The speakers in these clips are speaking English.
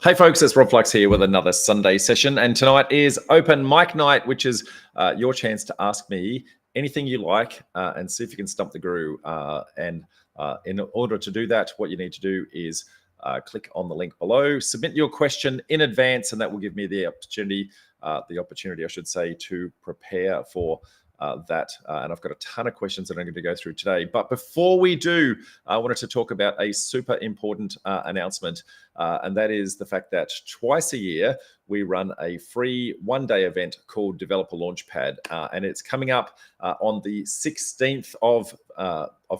Hey folks, it's Rob Flux here with another Sunday session, and tonight is open mic night, which is your chance to ask me anything you like and see if you can stump the guru. In order to do that, what you need to do is click on the link below, submit your question in advance, and that will give me the opportunity, I should say, to prepare for that. And I've got a ton of questions that I'm going to go through today. But before we do, I wanted to talk about a super important announcement. And that is the fact that twice a year, we run a free one-day event called Developer Launchpad. And it's coming up on the 16th of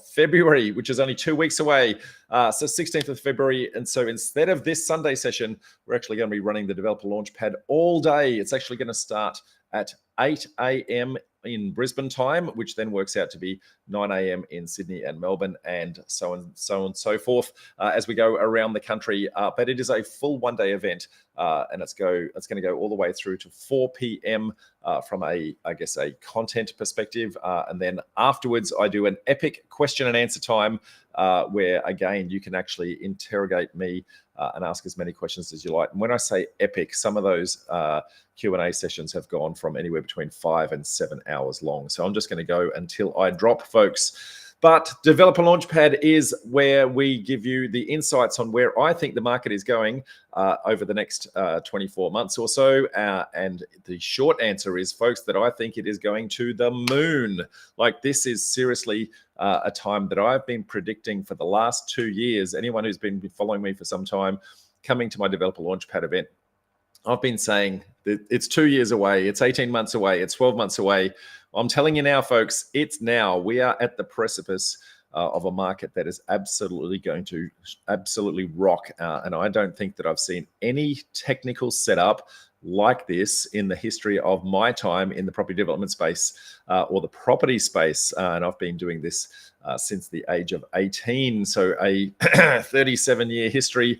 February, which is only 2 weeks away. So 16th of February. And so instead of this Sunday session, we're actually going to be running the Developer Launchpad all day. It's actually going to start at 8 a.m. in Brisbane time, which then works out to be 9 a.m. in Sydney and Melbourne, and so on and so forth as we go around the country. But it is a full one-day event, and it's going to go all the way through to 4 p.m. From a content perspective, and then afterwards I do an epic question and answer time where again you can actually interrogate me and ask as many questions as you like. And when I say epic, some of those Q&A sessions have gone from anywhere between 5 and 7 hours long. So I'm just going to go until I drop, folks. But Developer Launchpad is where we give you the insights on where I think the market is going over the next 24 months or so. And the short answer is, folks, that I think it is going to the moon. Like, this is seriously a time that I've been predicting for the last 2 years. Anyone who's been following me for some time, coming to my Developer Launchpad event, I've been saying that it's 2 years away, it's 18 months away, it's 12 months away. I'm telling you now, folks, it's now. We are at the precipice of a market that is absolutely going to rock. And I don't think that I've seen any technical setup like this in the history of my time in the property development space or the property space. And I've been doing this since the age of 18. So a 37-year history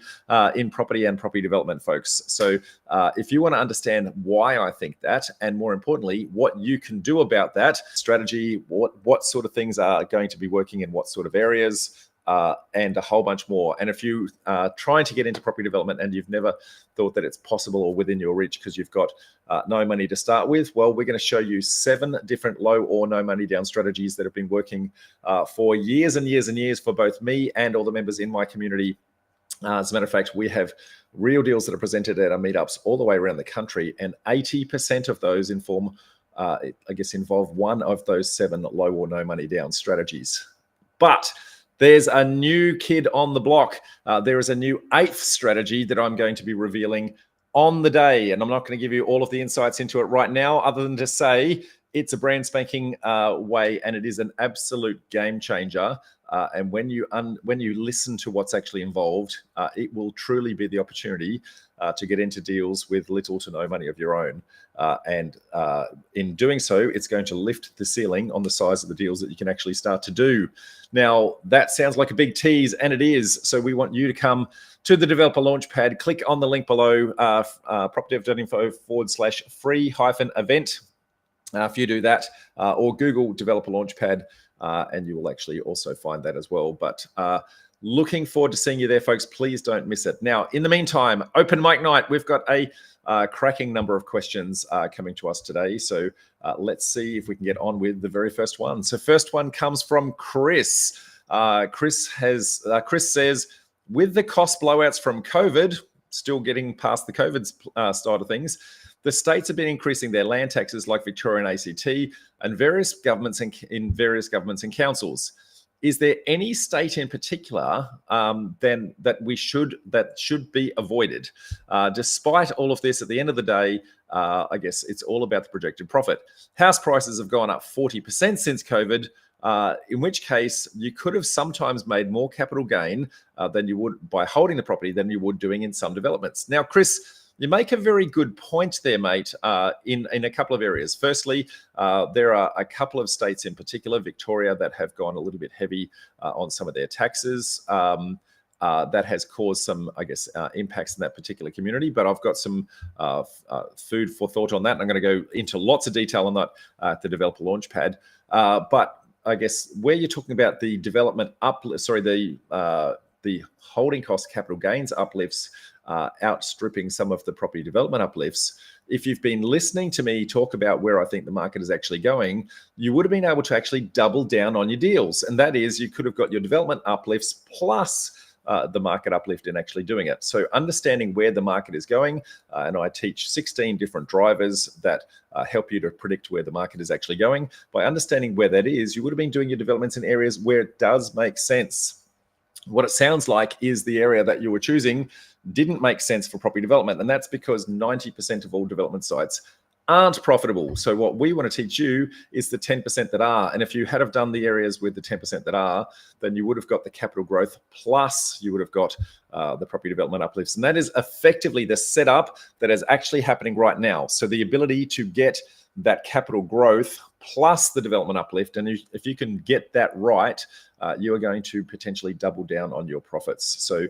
in property and property development, folks. So if you want to understand why I think that, and more importantly, what you can do about that strategy, what sort of things are going to be working in what sort of areas, and a whole bunch more. And if you are trying to get into property development and you've never thought that it's possible or within your reach because you've got no money to start with, well, we're going to show you 7 different low or no money down strategies that have been working for years and years and years for both me and all the members in my community. As a matter of fact, we have real deals that are presented at our meetups all the way around the country, and 80% of those involve one of those 7 low or no money down strategies. But there's a new kid on the block. There is a new 8th strategy that I'm going to be revealing on the day. And I'm not going to give you all of the insights into it right now, other than to say it's a brand spanking way, and it is an absolute game changer. And when you listen to what's actually involved, it will truly be the opportunity to get into deals with little to no money of your own. And in doing so, it's going to lift the ceiling on the size of the deals that you can actually start to do. Now, that sounds like a big tease, and it is. So we want you to come to the Developer Launchpad. Click on the link below, propdev.info/free-event. If you do that, or Google Developer Launchpad, and you will actually also find that as well. But looking forward to seeing you there, folks. Please don't miss it. Now, in the meantime, open mic night. We've got a cracking number of questions coming to us today. So let's see if we can get on with the very first one. So first one comes from Chris. Chris says, with the cost blowouts from COVID, still getting past the COVID start of things, the states have been increasing their land taxes like Victoria and ACT and various governments in various governments and councils. Is there any state in particular then that should be avoided? Despite all of this, at the end of the day, I guess it's all about the projected profit. House prices have gone up 40% since COVID, in which case you could have sometimes made more capital gain than you would by holding the property than you would doing in some developments. Now, Chris, you make a very good point there, mate, in a couple of areas. Firstly, there are a couple of states in particular, Victoria, that have gone a little bit heavy on some of their taxes. That has caused some, impacts in that particular community. But I've got some food for thought on that. And I'm going to go into lots of detail on that at the Developer Launchpad. But I guess where you're talking about the development the holding cost capital gains uplifts outstripping some of the property development uplifts. If you've been listening to me talk about where I think the market is actually going, you would have been able to actually double down on your deals. And that is, you could have got your development uplifts plus the market uplift in actually doing it. So understanding where the market is going, and I teach 16 different drivers that help you to predict where the market is actually going. By understanding where that is, you would have been doing your developments in areas where it does make sense. What it sounds like is the area that you were choosing didn't make sense for property development. And that's because 90% of all development sites aren't profitable. So what we want to teach you is the 10% that are. And if you had have done the areas with the 10% that are, then you would have got the capital growth plus you would have got the property development uplifts. And that is effectively the setup that is actually happening right now. So the ability to get that capital growth plus the development uplift. And if you can get that right, you are going to potentially double down on your profits. So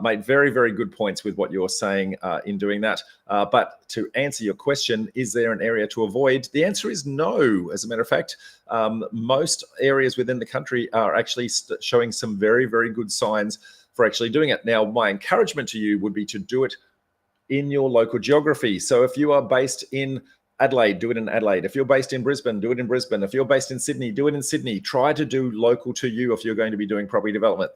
mate, very, very good points with what you're saying in doing that. But to answer your question, is there an area to avoid? The answer is no. As a matter of fact, most areas within the country are actually showing some very, very good signs for actually doing it. Now, my encouragement to you would be to do it in your local geography. So if you are based in Adelaide, do it in Adelaide. If you're based in Brisbane, do it in Brisbane. If you're based in Sydney, do it in Sydney. Try to do local to you if you're going to be doing property development.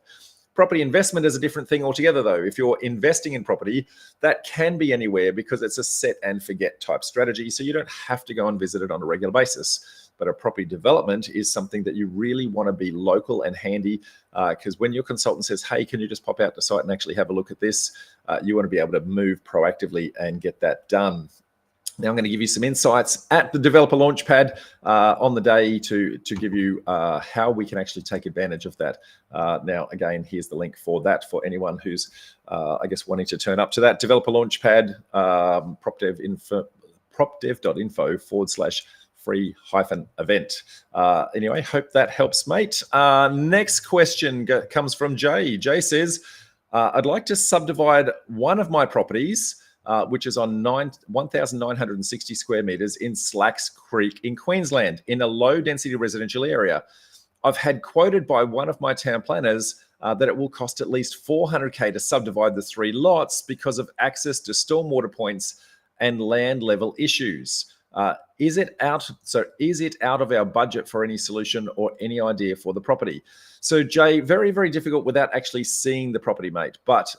Property investment is a different thing altogether, though. If you're investing in property, that can be anywhere because it's a set and forget type strategy. So you don't have to go and visit it on a regular basis. But a property development is something that you really want to be local and handy because when your consultant says, hey, can you just pop out to site and actually have a look at this? You want to be able to move proactively and get that done. Now I'm going to give you some insights at the developer launchpad on the day to give you how we can actually take advantage of that. Now, again, here's the link for that for anyone who's, I guess, wanting to turn up to that developer launchpad, propdev.info/free-event. Anyway, hope that helps, mate. Next question comes from Jay. Jay says, I'd like to subdivide one of my properties which is on 1,960 square meters in Slacks Creek in Queensland in a low density residential area. I've had quoted by one of my town planners that it will cost at least $400K to subdivide the 3 lots because of access to stormwater points and land level issues. Is it out of our budget for any solution or any idea for the property? So Jay, very, very difficult without actually seeing the property, mate. But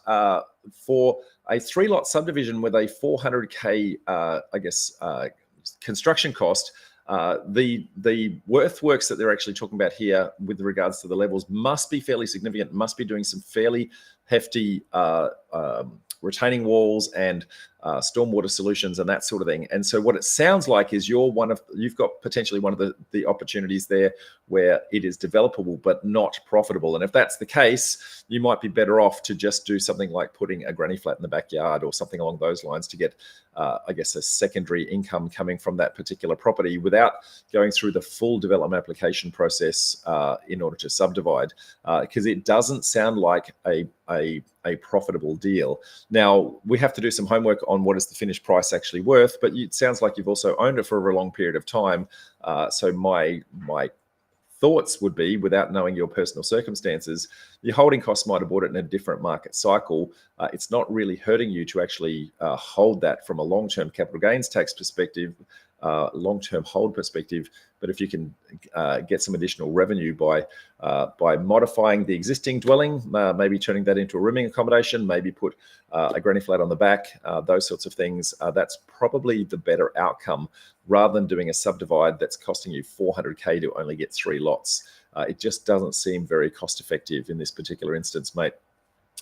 for a 3-lot subdivision with a $400K, construction cost, the earthworks that they're actually talking about here with regards to the levels must be fairly significant, must be doing some fairly hefty retaining walls and stormwater solutions and that sort of thing. And so what it sounds like is you've got potentially one of the opportunities there where it is developable but not profitable. And if that's the case, you might be better off to just do something like putting a granny flat in the backyard or something along those lines to get, I guess, a secondary income coming from that particular property without going through the full development application process in order to subdivide, because it doesn't sound like a profitable deal. Now, we have to do some homework on what is the finished price actually worth, but it sounds like you've also owned it for a long period of time. So my thoughts would be, without knowing your personal circumstances, your holding costs might have bought it in a different market cycle. It's not really hurting you to actually hold that from a long-term capital gains tax perspective, long-term hold perspective. But if you can get some additional revenue by modifying the existing dwelling, maybe turning that into a rooming accommodation, maybe put a granny flat on the back, those sorts of things, that's probably the better outcome rather than doing a subdivide that's costing you $400K to only get 3 lots. It just doesn't seem very cost effective in this particular instance, mate.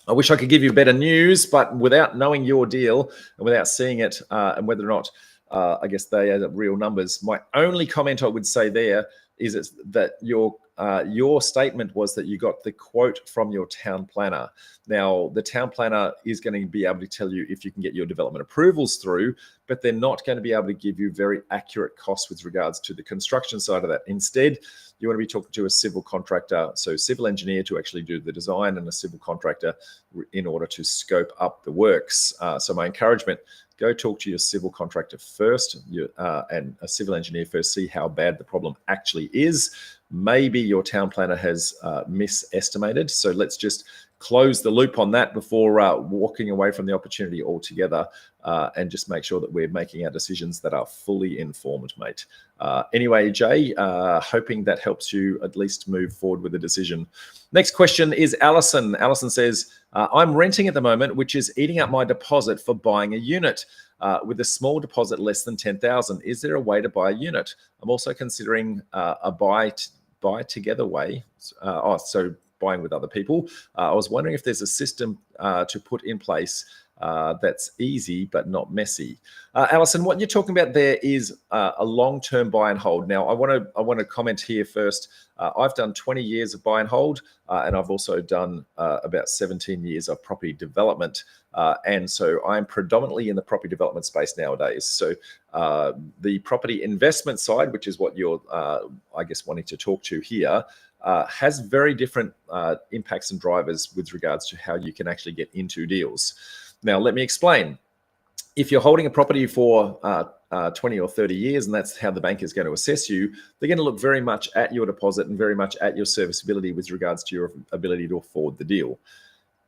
I wish I could give you better news, but without knowing your deal and without seeing it and whether or not I guess they are real numbers, my only comment I would say there is that your statement was that you got the quote from your town planner. Now, the town planner is going to be able to tell you if you can get your development approvals through, but they're not going to be able to give you very accurate costs with regards to the construction side of that. Instead, you want to be talking to a civil contractor, so civil engineer to actually do the design and a civil contractor in order to scope up the works. So my encouragement, go talk to your civil contractor first and a civil engineer first, see how bad the problem actually is. Maybe your town planner has misestimated. So let's just close the loop on that before walking away from the opportunity altogether, and just make sure that we're making our decisions that are fully informed, mate. Anyway, Jay, hoping that helps you at least move forward with the decision. Next question is Alison. Alison says, I'm renting at the moment, which is eating up my deposit for buying a unit. With a small deposit less than 10,000, is there a way to buy a unit? I'm also considering a buy together way. So buying with other people. I was wondering if there's a system to put in place that's easy but not messy. Alison, what you're talking about there is a long-term buy and hold. Now, I want to comment here first. I've done 20 years of buy and hold, and I've also done about 17 years of property development. And so I'm predominantly in the property development space nowadays. So the property investment side, which is what you're, I guess, wanting to talk to here, has very different impacts and drivers with regards to how you can actually get into deals. Now, let me explain. If you're holding a property for 20 or 30 years, and that's how the bank is going to assess you, they're going to look very much at your deposit and very much at your serviceability with regards to your ability to afford the deal.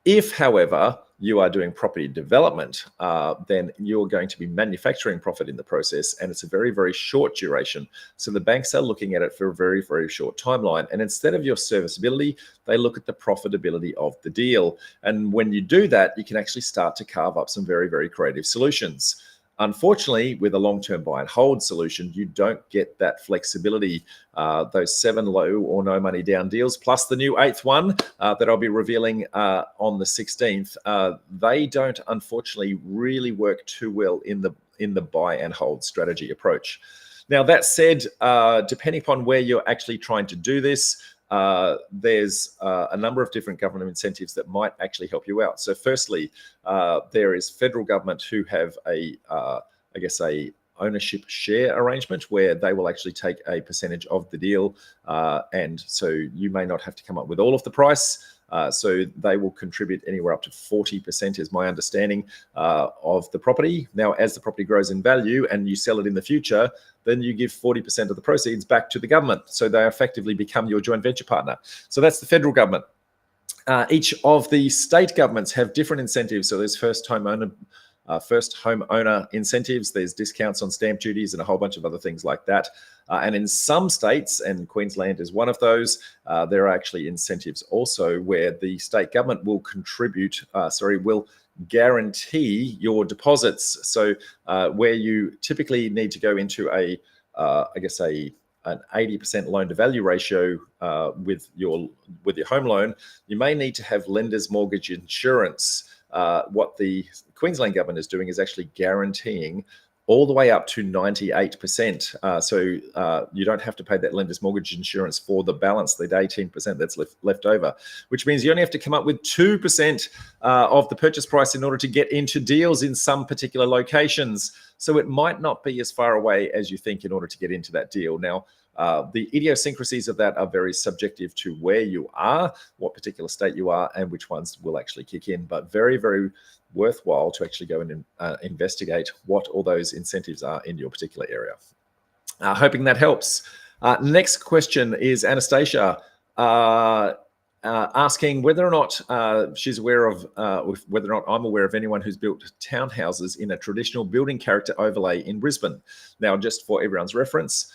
If, however, you are doing property development, then you're going to be manufacturing profit in the process, and it's a very, very short duration. So the banks are looking at it for a very, very short timeline. And instead of your serviceability, they look at the profitability of the deal. And when you do that, you can actually start to carve up some very, very creative solutions. Unfortunately, with a long-term buy and hold solution, you don't get that flexibility. Those 7 low or no money down deals, plus the new 8th one that I'll be revealing on the 16th, they don't unfortunately really work too well in the buy and hold strategy approach. Now, that said, depending upon where you're actually trying to do this, there's a number of different government incentives that might actually help you out. So firstly, there is federal government who have a ownership share arrangement where they will actually take a percentage of the deal. And so you may not have to come up with all of the price. So they will contribute anywhere up to 40% is my understanding of the property. Now, as the property grows in value and you sell it in the future, then you give 40% of the proceeds back to the government. So they effectively become your joint venture partner. So that's the federal government. Each of the state governments have different incentives. So there's first homeowner incentives, there's discounts on stamp duties and a whole bunch of other things like that. And in some states, and Queensland is one of those, there are actually incentives also where the state government will will guarantee your deposits. So where you typically need to go into an 80% loan to value ratio with your home loan, you may need to have lender's mortgage insurance. What the Queensland government is doing is actually guaranteeing all the way up to 98%. So you don't have to pay that lender's mortgage insurance for the balance, the 18% that's left over, which means you only have to come up with 2% of the purchase price in order to get into deals in some particular locations. So it might not be as far away as you think in order to get into that deal. Now, the idiosyncrasies of that are very subjective to where you are, what particular state you are, and which ones will actually kick in, but very, very worthwhile to actually go and investigate what all those incentives are in your particular area. Hoping that helps. Next question is Anastasia asking whether or not she's aware of, whether or not I'm aware of anyone who's built townhouses in a traditional building character overlay in Brisbane. Now, just for everyone's reference,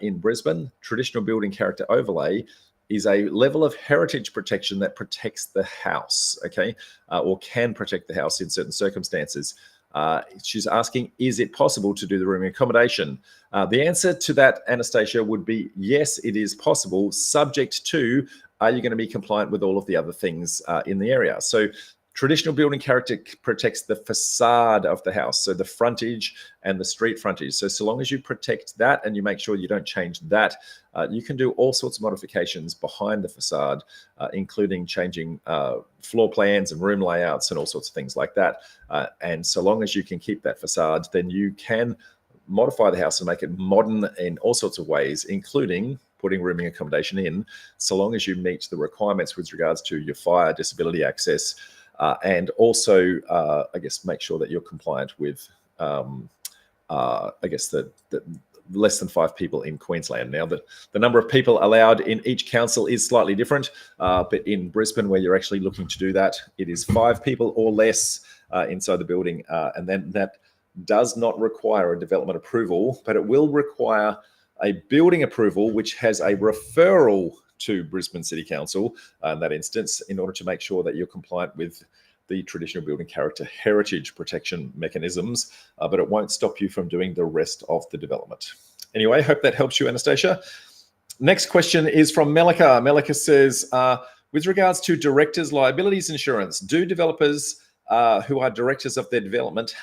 in Brisbane, traditional building character overlay is a level of heritage protection that protects the house, okay, or can protect the house in certain circumstances. She's asking, is it possible to do the rooming accommodation? The answer to that, Anastasia, would be yes, it is possible, subject to, are you going to be compliant with all of the other things in the area? So traditional building character protects the facade of the house, so the frontage and the street frontage. So long as you protect that and you make sure you don't change that, you can do all sorts of modifications behind the facade, including changing floor plans and room layouts and all sorts of things like that. And so long as you can keep that facade, then you can modify the house and make it modern in all sorts of ways, including putting rooming accommodation in, so long as you meet the requirements with regards to your fire, disability access, and also, I guess, make sure that you're compliant with, I guess, the less than 5 people in Queensland. Now, the number of people allowed in each council is slightly different, but in Brisbane, where you're actually looking to do that, it is 5 people or less inside the building, and then that does not require a development approval, but it will require a building approval, which has a referral to Brisbane City Council in that instance, in order to make sure that you're compliant with the traditional building character heritage protection mechanisms, but it won't stop you from doing the rest of the development. Anyway, hope that helps you, Anastasia. Next question is from Melika. Melika says, with regards to directors' liabilities insurance, do developers who are directors of their development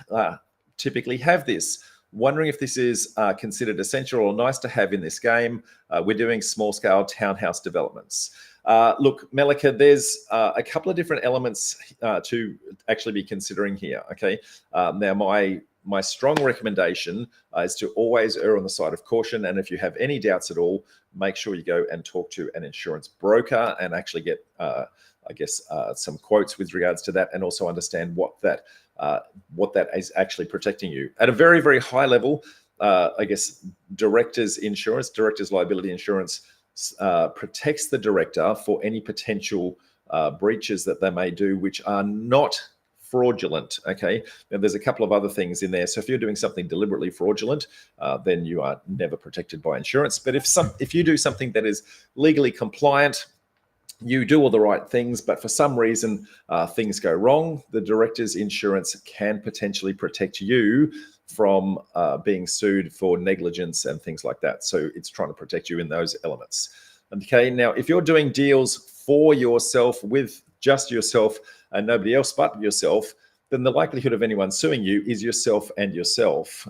typically have this? Wondering if this is considered essential or nice to have in this game. We're doing small-scale townhouse developments. Look, Melika, there's a couple of different elements to actually be considering here, okay? Now, my strong recommendation is to always err on the side of caution, and if you have any doubts at all, make sure you go and talk to an insurance broker and actually get, some quotes with regards to that, and also understand what that is actually protecting you. At a very, very high level, directors' insurance, directors' liability insurance protects the director for any potential breaches that they may do, which are not fraudulent, okay? And there's a couple of other things in there. So if you're doing something deliberately fraudulent, then you are never protected by insurance. But if you do something that is legally compliant, you do all the right things, but for some reason things go wrong, the director's insurance can potentially protect you from being sued for negligence and things like that. So it's trying to protect you in those elements. Okay, now if you're doing deals for yourself, with just yourself and nobody else but yourself, then the likelihood of anyone suing you is yourself and yourself.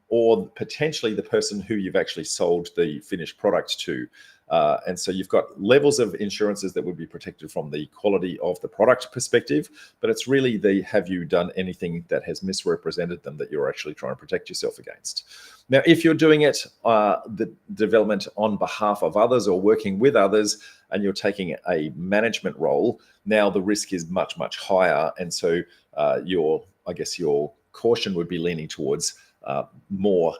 Or potentially the person who you've actually sold the finished product to. And so you've got levels of insurances that would be protected from the quality of the product perspective, but it's really the have you done anything that has misrepresented them that you're actually trying to protect yourself against. Now, if you're doing it, the development on behalf of others or working with others, and you're taking a management role, now the risk is much, much higher. And so your caution would be leaning towards more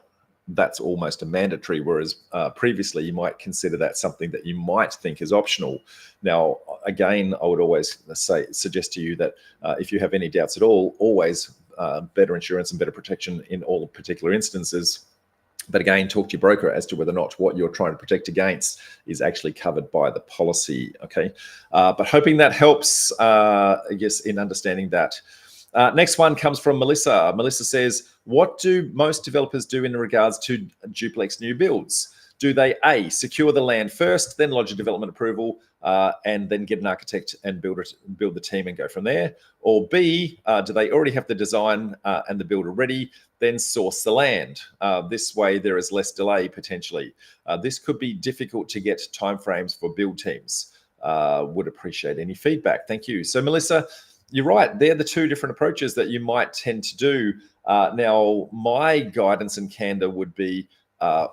that's almost a mandatory, whereas previously you might consider that something that you might think is optional. Now, again, I would always suggest to you that if you have any doubts at all, always better insurance and better protection in all particular instances. But again, talk to your broker as to whether or not what you're trying to protect against is actually covered by the policy, okay? But hoping that helps, in understanding that. Next one comes from Melissa. Melissa says, what do most developers do in regards to duplex new builds? Do they A, secure the land first, then lodge a development approval, and then get an architect and build the team and go from there? Or B, do they already have the design and the builder ready, then source the land? This way there is less delay potentially. This could be difficult to get timeframes for build teams. Would appreciate any feedback. Thank you. So Melissa, you're right. They're the two different approaches that you might tend to do. Now, my guidance and candor would be,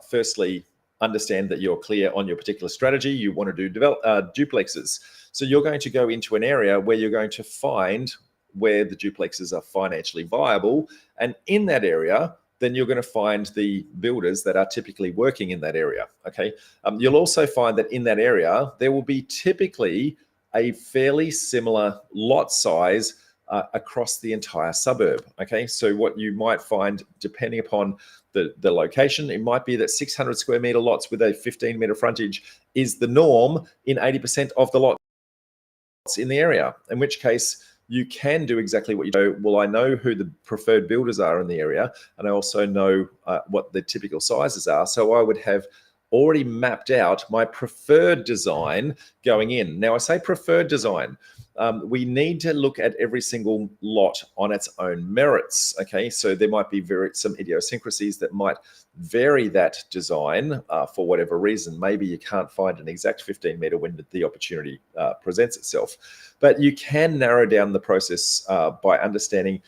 firstly, understand that you're clear on your particular strategy. You want to do duplexes. So you're going to go into an area where you're going to find where the duplexes are financially viable. And in that area, then you're going to find the builders that are typically working in that area. Okay. You'll also find that in that area, there will be typically a fairly similar lot size across the entire suburb. Okay, so what you might find, depending upon the location, it might be that 600 square meter lots with a 15 meter frontage is the norm in 80% of the lots in the area, in which case you can do exactly what you do. Well, I know who the preferred builders are in the area, and I also know what the typical sizes are. So I would have already mapped out my preferred design going in. Now, I say preferred design. We need to look at every single lot on its own merits. Okay, so there might be some idiosyncrasies that might vary that design for whatever reason. Maybe you can't find an exact 15 meter when the opportunity presents itself, but you can narrow down the process by understanding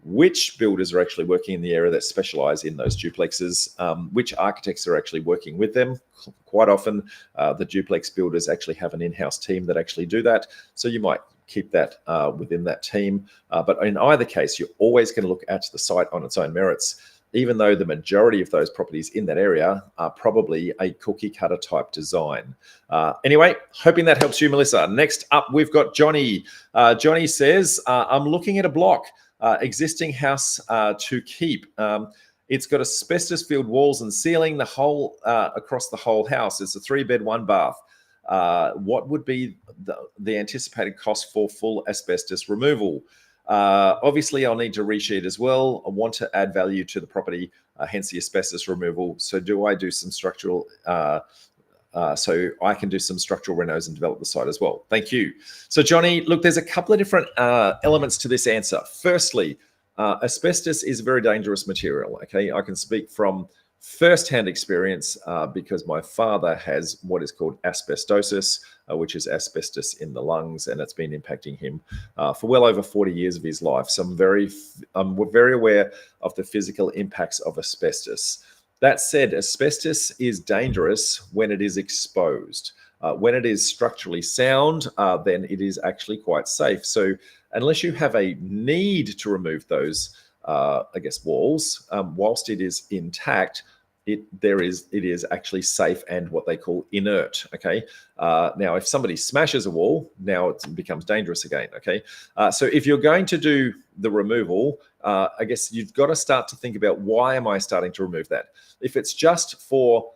which builders are actually working in the area that specialize in those duplexes, which architects are actually working with them. Quite often, the duplex builders actually have an in-house team that actually do that. So you might keep that within that team. But in either case, you're always going to look at the site on its own merits. even though the majority of those properties in that area are probably a cookie cutter type design. Anyway, hoping that helps you, Melissa. Next up, we've got Johnny. Johnny says, I'm looking at a block, existing house to keep. It's got asbestos-filled walls and ceiling, the whole across the whole house. It's a 3-bed, 1-bath. What would be the anticipated cost for full asbestos removal? Obviously, I'll need to resheet as well. I want to add value to the property, hence the asbestos removal. So do I do some structural, so I can do some structural renos and develop the site as well? Thank you. So Johnny, look, there's a couple of different elements to this answer. Firstly, asbestos is a very dangerous material, okay? I can speak from first-hand experience because my father has what is called asbestosis, which is asbestos in the lungs, and it's been impacting him for well over 40 years of his life. So I'm very aware of the physical impacts of asbestos. That said, asbestos is dangerous when it is exposed. When it is structurally sound, then it is actually quite safe. So unless you have a need to remove those, walls, whilst it is intact, it is actually safe and what they call inert. Okay. Now, if somebody smashes a wall, now it becomes dangerous again. Okay. So if you're going to do the removal, I guess you've got to start to think about, why am I starting to remove that? If it's just for,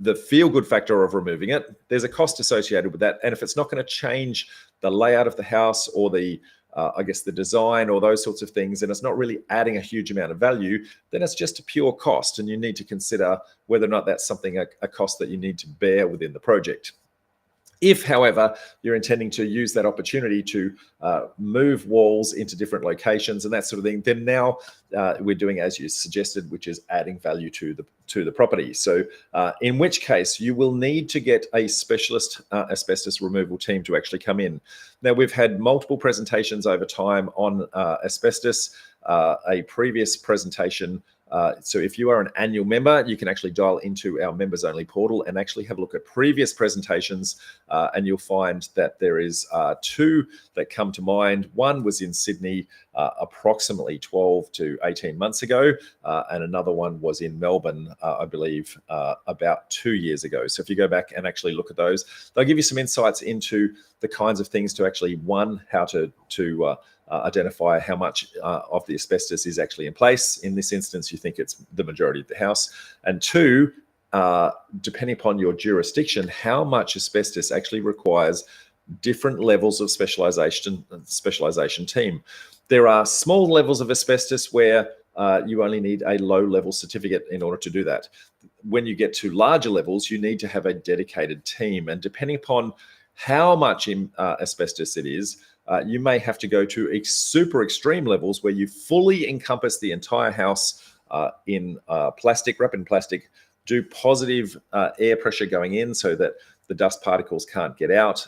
the feel-good factor of removing it, there's a cost associated with that. And if it's not going to change the layout of the house or the design or those sorts of things, and it's not really adding a huge amount of value, then it's just a pure cost. And you need to consider whether or not that's something, a cost that you need to bear within the project. If, however, you're intending to use that opportunity to move walls into different locations and that sort of thing, then now we're doing as you suggested, which is adding value to the property. So in which case you will need to get a specialist asbestos removal team to actually come in. Now, we've had multiple presentations over time on asbestos. A previous presentation, so if you are an annual member, you can actually dial into our members only portal and actually have a look at previous presentations, and you'll find that there is 2 that come to mind. One was in Sydney approximately 12 to 18 months ago, and another one was in Melbourne, I believe, about 2 years ago. So if you go back and actually look at those, they'll give you some insights into the kinds of things to actually, one, how to identify how much of the asbestos is actually in place. In this instance, you think it's the majority of the house. And 2, depending upon your jurisdiction, how much asbestos actually requires different levels of specialization team. There are small levels of asbestos where you only need a low-level certificate in order to do that. When you get to larger levels, you need to have a dedicated team. And depending upon how much asbestos it is, you may have to go to super extreme levels where you fully encompass the entire house in plastic, wrap in plastic, do positive air pressure going in so that the dust particles can't get out,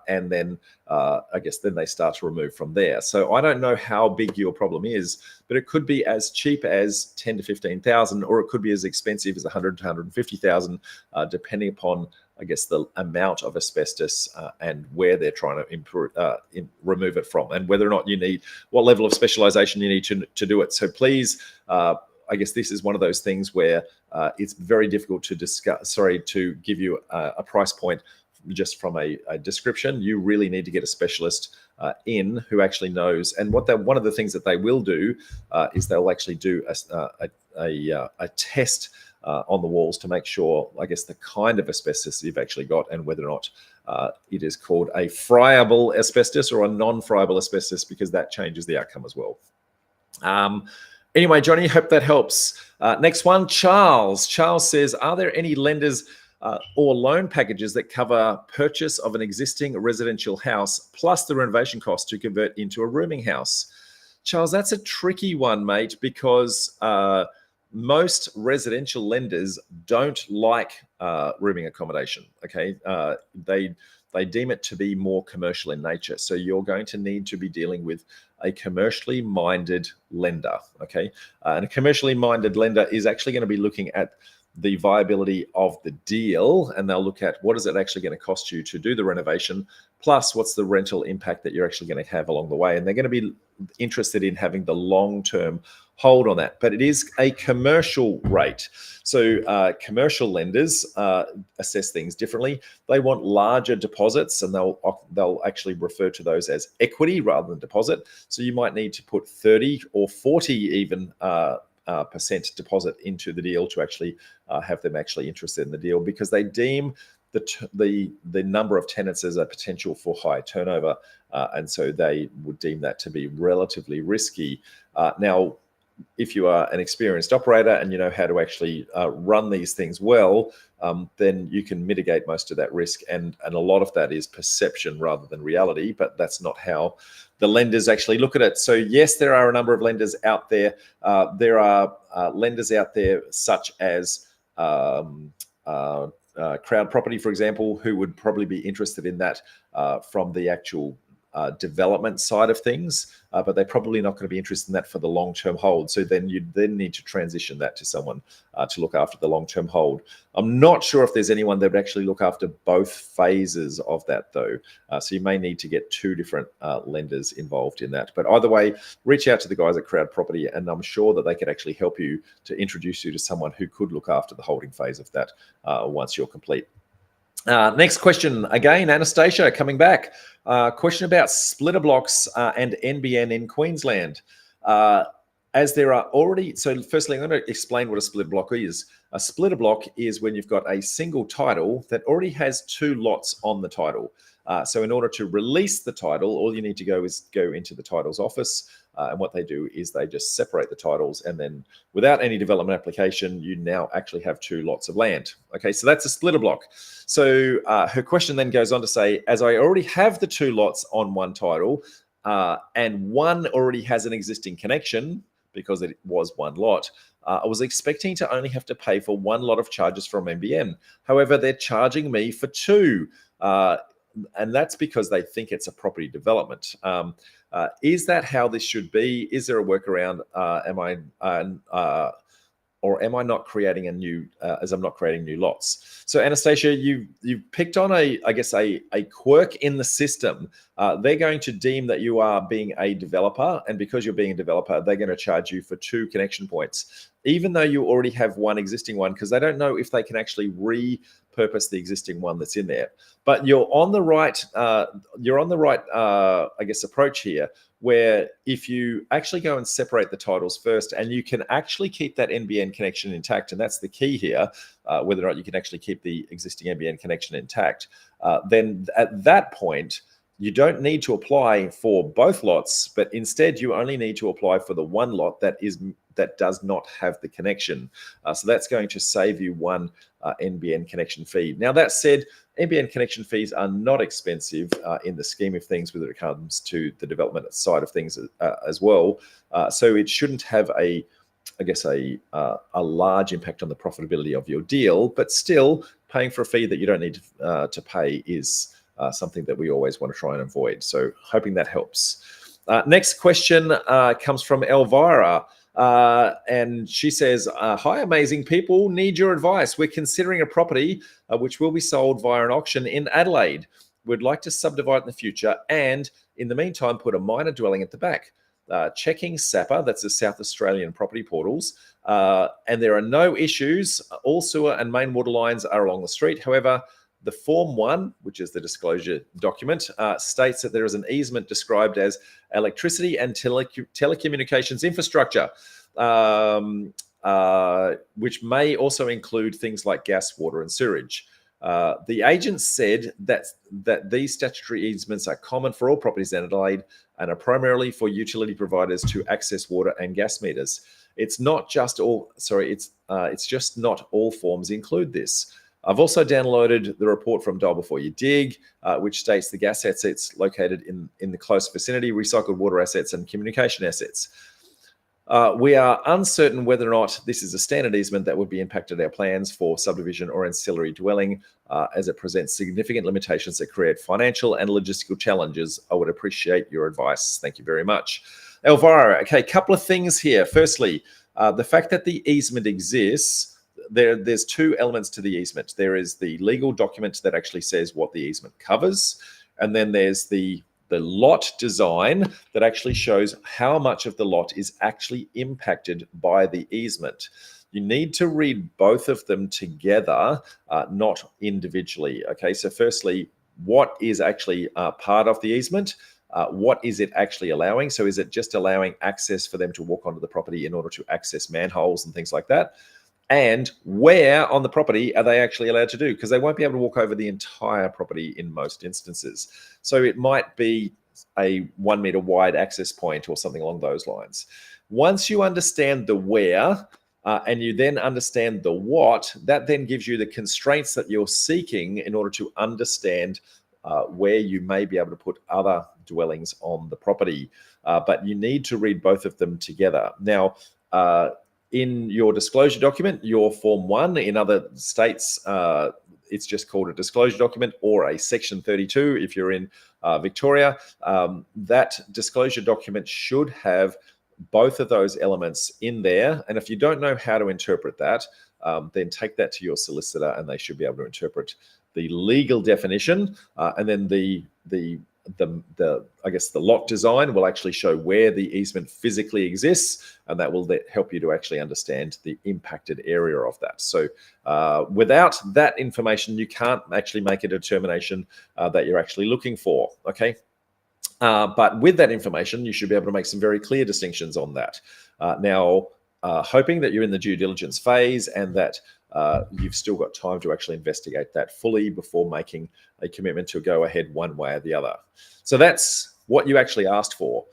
and then then they start to remove from there. So I don't know how big your problem is, but it could be as cheap as 10 to 15,000, or it could be as expensive as 100 to 150,000, depending upon the amount of asbestos and where they're trying to remove it from, and whether or not you need, what level of specialization you need to do it. So please, this is one of those things where it's very difficult to give you a price point just from a description. You really need to get a specialist in who actually knows. And one of the things that they will do is they'll actually do a test on the walls to make sure, the kind of asbestos you've actually got, and whether or not it is called a friable asbestos or a non-friable asbestos, because that changes the outcome as well. Anyway, Johnny, hope that helps. Next one, Charles. Charles says, are there any lenders or loan packages that cover purchase of an existing residential house plus the renovation cost to convert into a rooming house? Charles, that's a tricky one, mate, because most residential lenders don't like rooming accommodation. Okay, they deem it to be more commercial in nature. So you're going to need to be dealing with a commercially minded lender. Okay, and a commercially minded lender is actually going to be looking at the viability of the deal, and they'll look at what is it actually going to cost you to do the renovation, plus what's the rental impact that you're actually going to have along the way. And they're going to be interested in having the long-term hold on that. But it is a commercial rate. So commercial lenders assess things differently. They want larger deposits, and they'll actually refer to those as equity rather than deposit. So you might need to put 30 or 40 even percent deposit into the deal to actually have them actually interested in the deal, because they deem the number of tenants as a potential for high turnover, and so they would deem that to be relatively risky. Now, if you are an experienced operator and you know how to actually run these things well, then you can mitigate most of that risk. And a lot of that is perception rather than reality, but that's not how the lenders actually look at it. So yes, there are a number of lenders out there. There are lenders out there such as Crowd Property, for example, who would probably be interested in that from the actual development side of things, but they're probably not going to be interested in that for the long-term hold. So then you need to transition that to someone to look after the long-term hold. I'm not sure if there's anyone that would actually look after both phases of that, though. So you may need to get two different lenders involved in that. But either way, reach out to the guys at Crowd Property, and I'm sure that they could actually help you to introduce you to someone who could look after the holding phase of that once you're complete. Next question, again, Anastasia coming back. Question about splitter blocks and NBN in Queensland. As there are already, so firstly, I'm going to explain what a splitter block is. A splitter block is when you've got a single title that already has two lots on the title. So in order to release the title, all you need to go is go into the titles office. And what they do is they just separate the titles, and then without any development application, you now actually have two lots of land. Okay, so that's a splitter block. So her question then goes on to say, as I already have the two lots on one title, and one already has an existing connection because it was one lot, I was expecting to only have to pay for one lot of charges from NBN. However, they're charging me for two. And that's because they think it's a property development. Is that how this should be? Is there a workaround? Or am I not creating a new, as I'm not creating new lots? So Anastasia, you've picked on I guess a quirk in the system. They're going to deem that you are being a developer, and because you're being a developer, they're going to charge you for two connection points, even though you already have one existing one, because they don't know if they can actually repurpose the existing one that's in there. But you're on the right, I guess, approach here, where if you actually go and separate the titles first, and you can actually keep that NBN connection intact, and that's the key here, whether or not you can actually keep the existing NBN connection intact, then at that point, you don't need to apply for both lots, but instead you only need to apply for the one lot that does not have the connection. So that's going to save you one NBN connection fee. Now, that said, NBN connection fees are not expensive in the scheme of things when it comes to the development side of things as well. So it shouldn't have a large impact on the profitability of your deal, but still paying for a fee that you don't need to pay is something that we always want to try and avoid. So hoping that helps. Next question comes from Elvira. And she says, hi, amazing people, need your advice. We're considering a property which will be sold via an auction in Adelaide. We'd like to subdivide in the future, and in the meantime, put a minor dwelling at the back. Checking SAPA, that's the South Australian property portals, and there are no issues. All sewer and main water lines are along the street. However, the Form 1, which is the disclosure document, states that there is an easement described as electricity and telecommunications infrastructure, which may also include things like gas, water, and sewage. The agent said that these statutory easements are common for all properties in Adelaide and are primarily for utility providers to access water and gas meters. It's just not all forms include this. I've also downloaded the report from Dial Before You Dig, which states the gas assets located in the close vicinity, recycled water assets, and communication assets. We are uncertain whether or not this is a standard easement that would be impacted our plans for subdivision or ancillary dwelling, as it presents significant limitations that create financial and logistical challenges. I would appreciate your advice. Thank you very much. Elvira, okay, couple of things here. Firstly, the fact that the easement exists, there's two elements to the easement. There is the legal document that actually says what the easement covers, and then there's the lot design that actually shows how much of the lot is actually impacted by the easement. You need to read both of them together, not individually. Okay, so firstly, what is actually part of the easement? What is it actually allowing? So is it just allowing access for them to walk onto the property in order to access manholes and things like that? And where on the property are they actually allowed to do? Because they won't be able to walk over the entire property in most instances. So it might be a 1 meter wide access point or something along those lines. Once you understand the where, and you then understand the what, that then gives you the constraints that you're seeking in order to understand where you may be able to put other dwellings on the property. But you need to read both of them together. Now, in your disclosure document, your Form 1, in other states, it's just called a disclosure document or a Section 32 if you're in Victoria. That disclosure document should have both of those elements in there. And if you don't know how to interpret that, then take that to your solicitor and they should be able to interpret the legal definition. And then the I guess the lot design will actually show where the easement physically exists, and that will help you to actually understand the impacted area of that. So without that information, you can't actually make a determination that you're actually looking for. Okay. But with that information, you should be able to make some very clear distinctions on that. Now, hoping that you're in the due diligence phase and that you've still got time to actually investigate that fully before making a commitment to go ahead one way or the other. So that's what you actually asked for.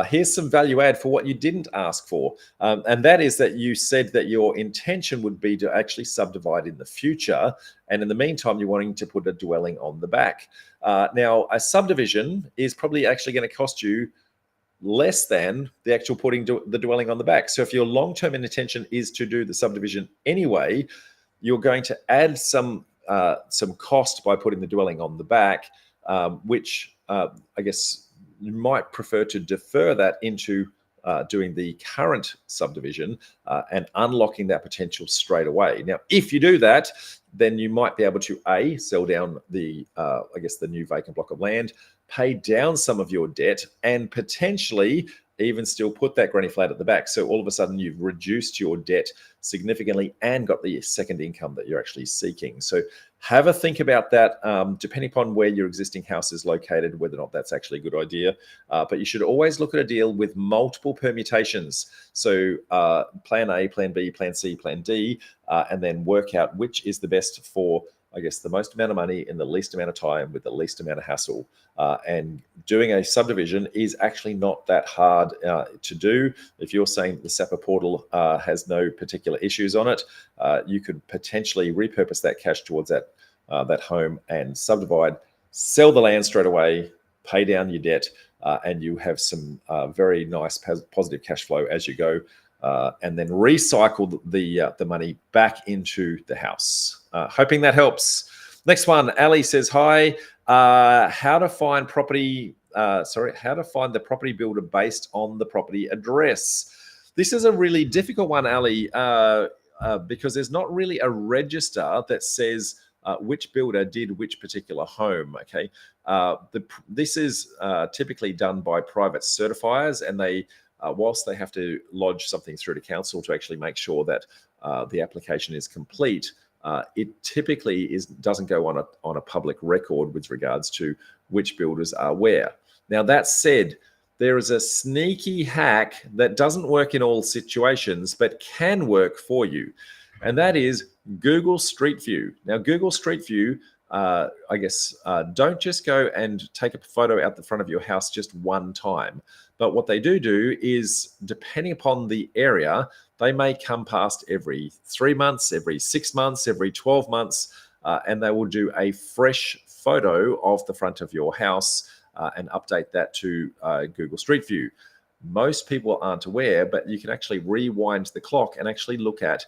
Here's some value add for what you didn't ask for. And that is that you said that your intention would be to actually subdivide in the future. And in the meantime, you're wanting to put a dwelling on the back. Now, a subdivision is probably actually going to cost you less than the actual putting the dwelling on the back. So if your long-term intention is to do the subdivision anyway, you're going to add some cost by putting the dwelling on the back, which I guess you might prefer to defer that into doing the current subdivision and unlocking that potential straight away. Now, if you do that, then you might be able to A, sell down the, I guess, the new vacant block of land, pay down some of your debt, and potentially even still put that granny flat at the back. So all of a sudden you've reduced your debt significantly and got the second income that you're actually seeking. So have a think about that, depending upon where your existing house is located, whether or not that's actually a good idea. But you should always look at a deal with multiple permutations. So plan A, plan B, plan C, plan D, and then work out which is the best for, I guess, the most amount of money in the least amount of time with the least amount of hassle. And doing a subdivision is actually not that hard to do. If you're saying the SAPA portal has no particular issues on it, you could potentially repurpose that cash towards that home and subdivide, sell the land straight away, pay down your debt, and you have some very nice positive cash flow as you go. And then recycle the money back into the house. Hoping that helps. Next one, Ali says, hi, how to find the property builder based on the property address. This is a really difficult one, Ali, because there's not really a register that says which builder did which particular home, okay? This is typically done by private certifiers, and they whilst they have to lodge something through to council to actually make sure that the application is complete, it typically doesn't go on a public record with regards to which builders are where. Now, that said, there is a sneaky hack that doesn't work in all situations, but can work for you. And that is Google Street View. Now, Google Street View, I guess, don't just go and take a photo out the front of your house just one time. But what they do is, depending upon the area, they may come past every 3 months, every 6 months, every 12 months, and they will do a fresh photo of the front of your house and update that to Google Street View. Most people aren't aware, but you can actually rewind the clock and actually look at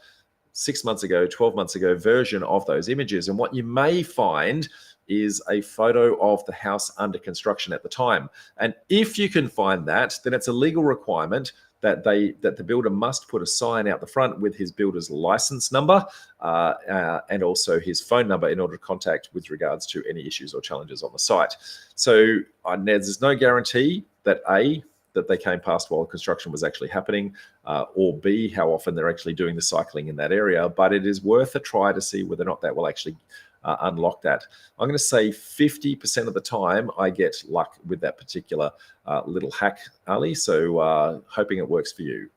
6 months ago, 12 months ago version of those images. And what you may find is a photo of the house under construction at the time. And if you can find that, then it's a legal requirement that the builder must put a sign out the front with his builder's license number and also his phone number in order to contact with regards to any issues or challenges on the site. So there's no guarantee that that they came past while construction was actually happening, or B, how often they're actually doing the cycling in that area. But it is worth a try to see whether or not that will actually unlock that. I'm going to say 50% of the time I get luck with that particular little hack, Ali. So hoping it works for you.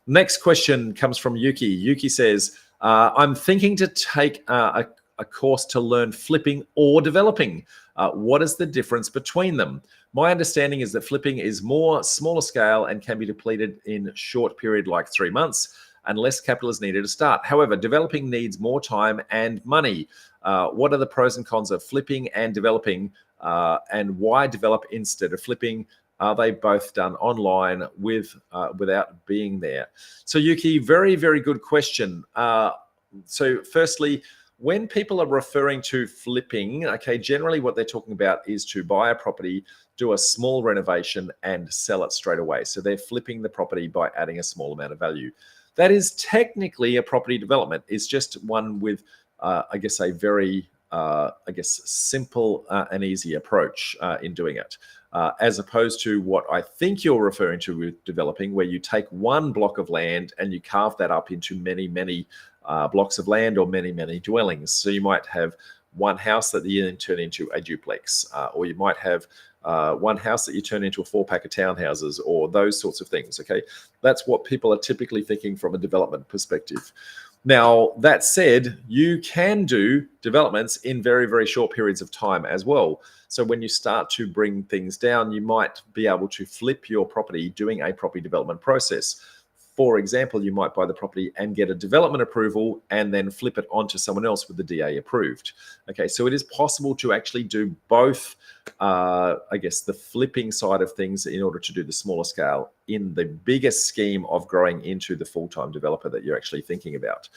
Next question comes from Yuki. Yuki says, I'm thinking to take a course to learn flipping or developing. What is the difference between them? My understanding is that flipping is more smaller scale and can be depleted in short period like 3 months and less capital is needed to start. However, developing needs more time and money. What are the pros and cons of flipping and developing, and why develop instead of flipping? Are they both done online without being there? So Yuki, very, very good question. So firstly, when people are referring to flipping, okay, generally what they're talking about is to buy a property, do a small renovation and sell it straight away. So they're flipping the property by adding a small amount of value. That is technically a property development. It's just one with, I guess, a very, simple and easy approach in doing it. As opposed to what I think you're referring to with developing, where you take one block of land and you carve that up into many, many blocks of land or many, many dwellings. So you might have one house that you then turn into a duplex, or you might have one house that you turn into a 4-pack of townhouses, or those sorts of things, okay? That's what people are typically thinking from a development perspective. Now, that said, you can do developments in very, very short periods of time as well. So when you start to bring things down, you might be able to flip your property doing a property development process. For example, you might buy the property and get a development approval and then flip it onto someone else with the DA approved. Okay, so it is possible to actually do both, I guess, the flipping side of things in order to do the smaller scale in the bigger scheme of growing into the full-time developer that you're actually thinking about.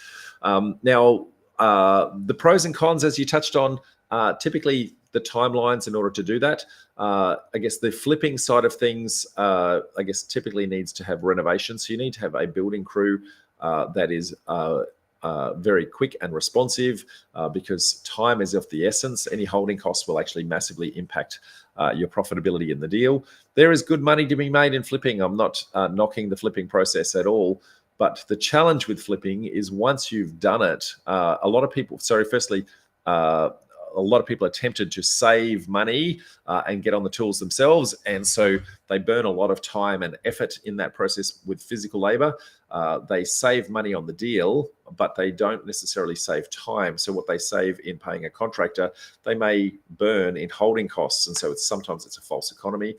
Now, the pros and cons, as you touched on, typically the timelines in order to do that. I guess the flipping side of things, I guess, typically needs to have renovation. So you need to have a building crew that is very quick and responsive because time is of the essence. Any holding costs will actually massively impact your profitability in the deal. There is good money to be made in flipping. I'm not knocking the flipping process at all. But the challenge with flipping is once you've done it, a lot of people, a lot of people are tempted to save money and get on the tools themselves. And so they burn a lot of time and effort in that process with physical labor. They save money on the deal, but they don't necessarily save time. So what they save in paying a contractor, they may burn in holding costs. And so sometimes it's a false economy.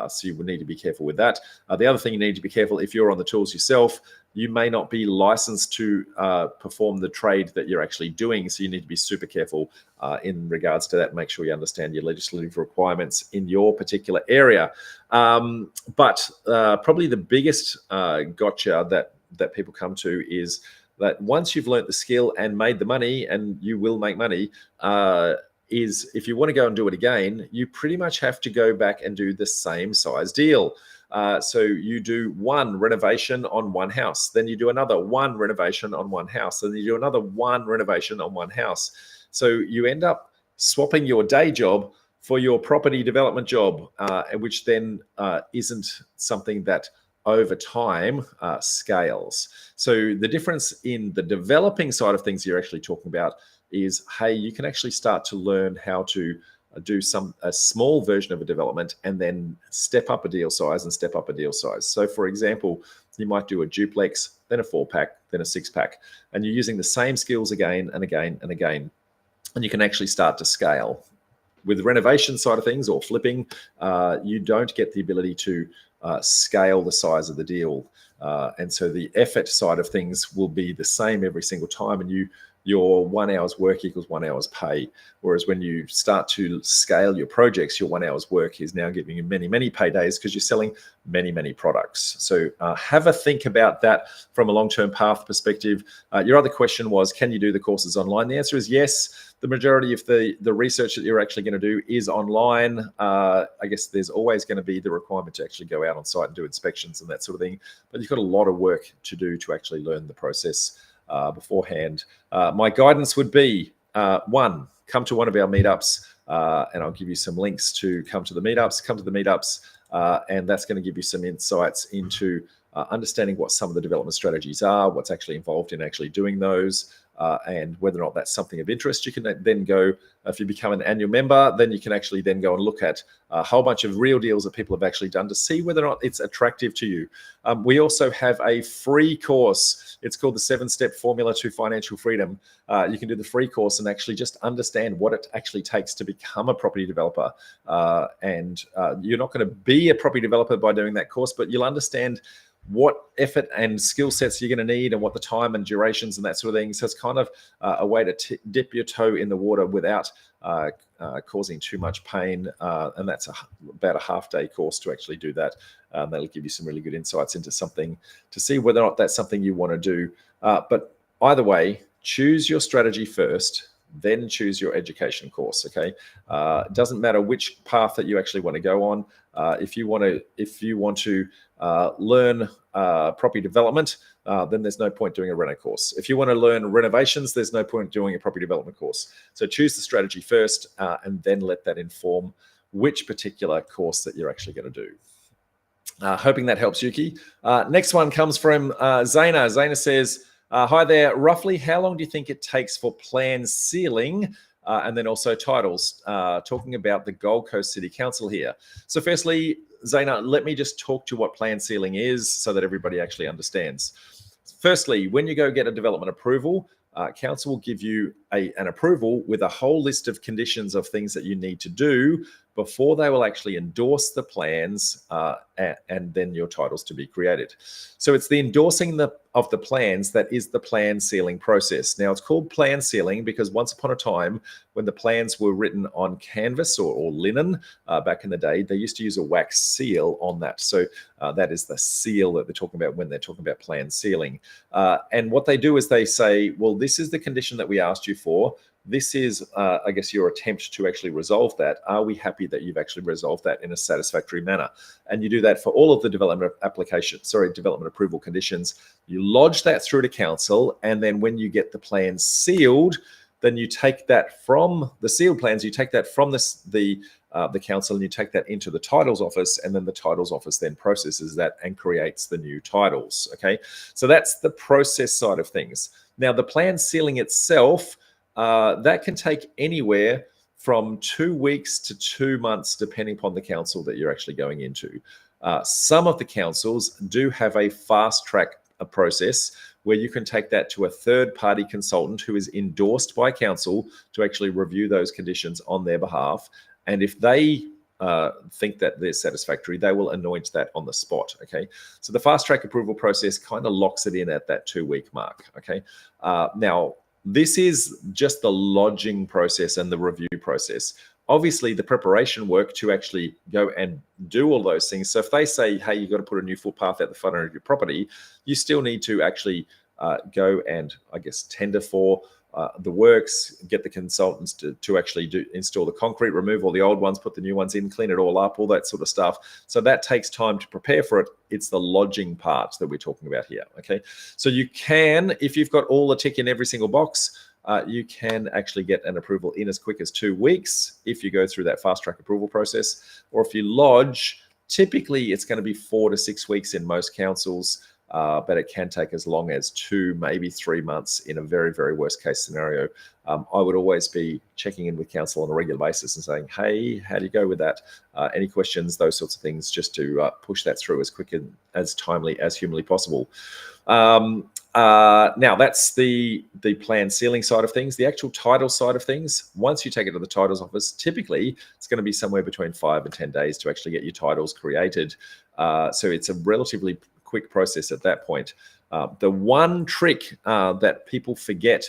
So you would need to be careful with that. The other thing you need to be careful, if you're on the tools yourself, you may not be licensed to perform the trade that you're actually doing. So you need to be super careful in regards to that. Make sure you understand your legislative requirements in your particular area. But probably the biggest gotcha that people come to is that once you've learnt the skill and made the money, and you will make money, is if you want to go and do it again, you pretty much have to go back and do the same size deal. So you do one renovation on one house, then you do another one renovation on one house, then you do another one renovation on one house. So you end up swapping your day job for your property development job, which then isn't something that over time scales. So the difference in the developing side of things you're actually talking about is, hey, you can actually start to learn how to do a small version of a development and then step up a deal size and step up a deal size. So for example, you might do a duplex, then a 4-pack, then a 6-pack, and you're using the same skills again and again and again, and you can actually start to scale. With the renovation side of things or flipping, you don't get the ability to scale the size of the deal. And so the effort side of things will be the same every single time, and you your 1 hour's work equals 1 hour's pay. Whereas when you start to scale your projects, your 1 hour's work is now giving you many, many paydays because you're selling many, many products. So have a think about that from a long-term path perspective. Your other question was, can you do the courses online? The answer is yes. The majority of the research that you're actually going to do is online. I guess there's always going to be the requirement to actually go out on site and do inspections and that sort of thing. But you've got a lot of work to do to actually learn the process beforehand. My guidance would be, one, come to one of our meetups, and I'll give you some links to come to the meetups. Come to the meetups, and that's going to give you some insights into understanding what some of the development strategies are, what's actually involved in actually doing those, and whether or not that's something of interest. You can then go, if you become an annual member, then you can actually then go and look at a whole bunch of real deals that people have actually done to see whether or not it's attractive to you. We also have a free course. It's called the 7-Step Formula to Financial Freedom. You can do the free course and actually just understand what it actually takes to become a property developer. And you're not going to be a property developer by doing that course, but you'll understand what effort and skill sets you're going to need and what the time and durations and that sort of thing. So it's kind of a way to dip your toe in the water without causing too much pain. And that's about a half-day course to actually do that. That'll give you some really good insights into something to see whether or not that's something you want to do. But either way, choose your strategy first, then choose your education course. Okay, it doesn't matter which path that you actually want to go on. If you want to learn property development, then there's no point doing a reno course. If you want to learn renovations, there's no point doing a property development course. So choose the strategy first, and then let that inform which particular course that you're actually going to do. Hoping that helps, Yuki. Next one comes from Zaina. Zaina says, hi there. Roughly how long do you think it takes for plan sealing and then also titles? Talking about the Gold Coast City Council here. So firstly, Zaina, let me just talk to what plan sealing is so that everybody actually understands. Firstly, when you go get a development approval, council will give you an approval with a whole list of conditions of things that you need to do before they will actually endorse the plans and then your titles to be created. So it's the endorsing of the plans that is the plan sealing process. Now it's called plan sealing because once upon a time when the plans were written on canvas or linen back in the day, they used to use a wax seal on that. So that is the seal that they're talking about when they're talking about plan sealing. And what they do is they say, well, this is the condition that we asked you for. This is, I guess, your attempt to actually resolve that. Are we happy that you've actually resolved that in a satisfactory manner? And you do that for all of the development approval conditions. You lodge that through to council, and then when you get the plan sealed, then you take that from the sealed plans, you take that from the council and you take that into the titles office, and then the titles office then processes that and creates the new titles. Okay, so that's the process side of things. Now, the plan sealing itself, that can take anywhere from 2 weeks to 2 months, depending upon the council that you're actually going into. Some of the councils do have a fast track process where you can take that to a third-party consultant who is endorsed by council to actually review those conditions on their behalf. And if they think that they're satisfactory, they will anoint that on the spot. Okay, so the fast track approval process kind of locks it in at that 2-week mark. Okay, now this is just the lodging process and the review process. Obviously, the preparation work to actually go and do all those things. So if they say, hey, you've got to put a new footpath at the front end of your property, you still need to actually go and, I guess, tender for the works, get the consultants to actually install the concrete, remove all the old ones, put the new ones in, clean it all up, all that sort of stuff. So that takes time to prepare for it. It's the lodging part that we're talking about here. Okay, so you can, if you've got all the tick in every single box, you can actually get an approval in as quick as 2 weeks if you go through that fast track approval process. Or if you lodge, typically it's going to be 4 to 6 weeks in most councils. But it can take as long as 2, maybe 3 months in a very, very worst case scenario. I would always be checking in with council on a regular basis and saying, hey, how do you go with that? Any questions, those sorts of things, just to push that through as quick and as timely as humanly possible. Now, that's the plan sealing side of things. The actual title side of things, once you take it to the titles office, typically it's going to be somewhere between 5 and 10 days to actually get your titles created. So it's a relatively quick process at that point. The one trick that people forget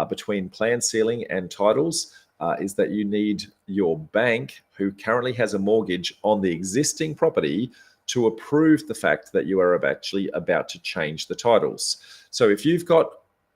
between plan sealing and titles is that you need your bank, who currently has a mortgage on the existing property, to approve the fact that you are actually about to change the titles. So if you've got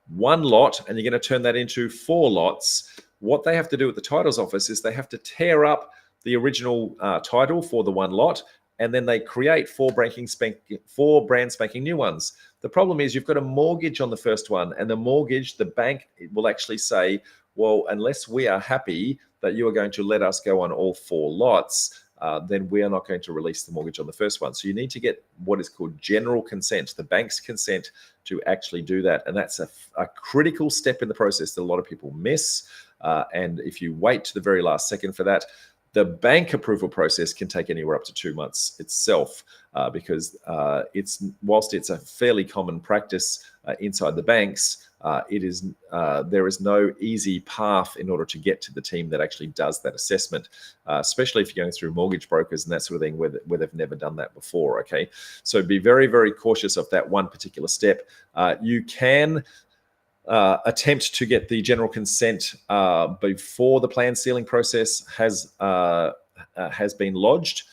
one lot and you're going to turn that into 4 lots, what they have to do at the titles office is they have to tear up the original title for the one lot, and then they create 4 brand spanking new ones. The problem is you've got a mortgage on the first one, and the bank will actually say, well, unless we are happy that you are going to let us go on all 4 lots, then we are not going to release the mortgage on the first one. So you need to get what is called general consent, the bank's consent to actually do that. And that's a critical step in the process that a lot of people miss. And if you wait to the very last second for that, the bank approval process can take anywhere up to 2 months itself, because whilst it's a fairly common practice inside the banks, there is no easy path in order to get to the team that actually does that assessment, especially if you're going through mortgage brokers and that sort of thing where they've never done that before. Okay, so be very, very cautious of that one particular step. You can attempt to get the general consent before the plan sealing process has been lodged.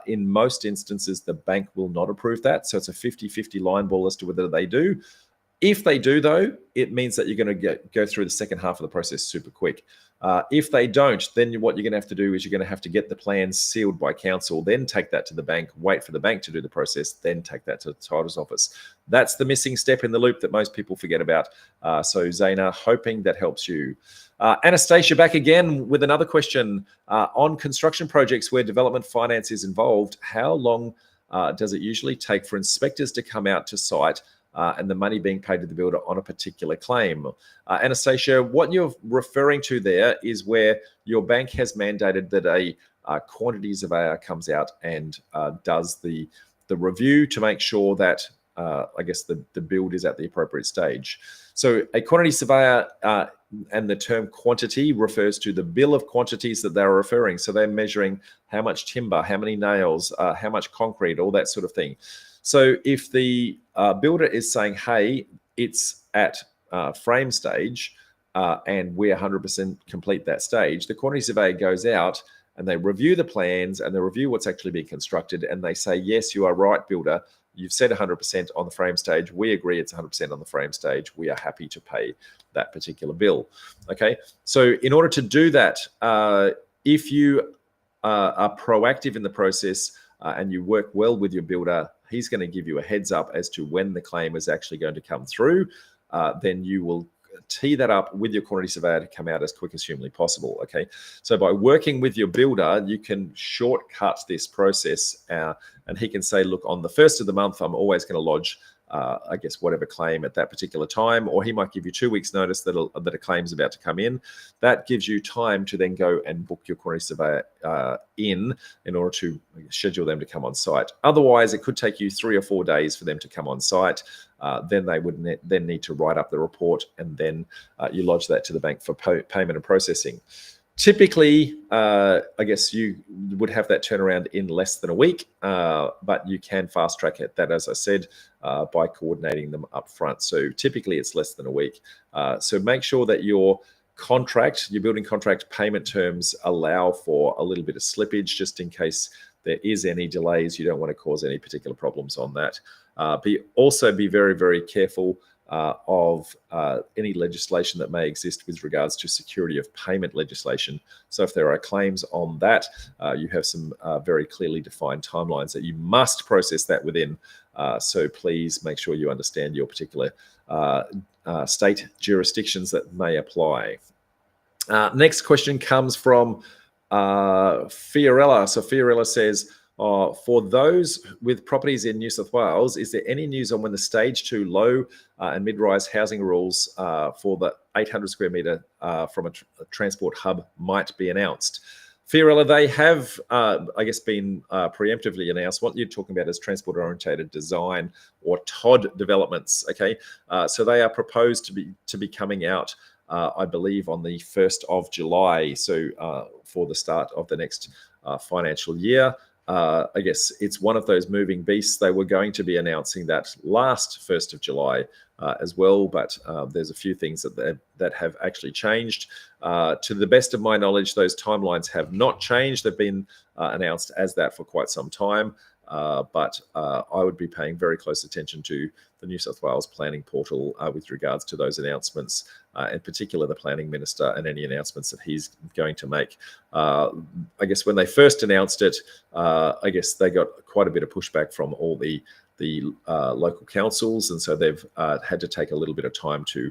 In most instances, the bank will not approve that. So it's a 50-50 line ball as to whether they do. If they do, though, it means that you're going to go through the second half of the process super quick. If they don't, then what you're going to have to do is you're going to have to get the plans sealed by council, then take that to the bank, wait for the bank to do the process, then take that to the titles office. That's the missing step in the loop that most people forget about. So Zaina, hoping that helps you. Anastasia back again with another question. On construction projects where development finance is involved, how long does it usually take for inspectors to come out to site and the money being paid to the builder on a particular claim? Anastasia, what you're referring to there is where your bank has mandated that a quantity surveyor comes out and does the review to make sure that I guess the build is at the appropriate stage. So a quantity surveyor, and the term quantity refers to the bill of quantities that they're referring. So they're measuring how much timber, how many nails, how much concrete, all that sort of thing. So if the builder is saying, hey, it's at frame stage and we're 100% complete that stage, the quantity surveyor goes out and they review the plans and they review what's actually being constructed, and they say, yes, you are right, builder. You've said 100% on the frame stage. We agree it's 100% on the frame stage. We are happy to pay that particular bill. Okay, so in order to do that, if you are proactive in the process and you work well with your builder, he's going to give you a heads up as to when the claim is actually going to come through. Then you will tee that up with your quantity surveyor to come out as quick as humanly possible. Okay, so by working with your builder, you can shortcut this process, and he can say, look, on the first of the month, I'm always going to lodge I guess whatever claim at that particular time, or he might give you 2 weeks notice that a claim is about to come in. That gives you time to then go and book your quantity surveyor in order to schedule them to come on site. Otherwise, it could take you 3 or 4 days for them to come on site. Then they would then need to write up the report, and then you lodge that to the bank for payment and processing. Typically, I guess you would have that turnaround in less than a week, but you can fast track it, that, as I said, by coordinating them up front. So typically it's less than a week. So make sure that your building contract payment terms allow for a little bit of slippage, just in case there is any delays. You don't want to cause any particular problems on that. Also be very, very careful of any legislation that may exist with regards to security of payment legislation. So if there are claims on that, you have some very clearly defined timelines that you must process that within. So please make sure you understand your particular state jurisdictions that may apply. Next question comes from Fiorella. So Fiorella says, for those with properties in New South Wales, is there any news on when the stage 2 low and mid-rise housing rules for the 800 square metre from a transport hub might be announced? Fiorella, they have, I guess, been preemptively announced. What you're talking about is transport-orientated design, or TOD developments. Okay, so they are proposed to be coming out, I believe, on the 1st of July. So for the start of the next financial year. I guess it's one of those moving beasts. They were going to be announcing that last 1st of July, as well, but there's a few things that have actually changed. To the best of my knowledge, those timelines have not changed. They've been announced as that for quite some time, but I would be paying very close attention to the New South Wales planning portal with regards to those announcements, in particular the planning minister and any announcements that he's going to make. I guess when they first announced it, I guess they got quite a bit of pushback from all the local councils, and so they've had to take a little bit of time to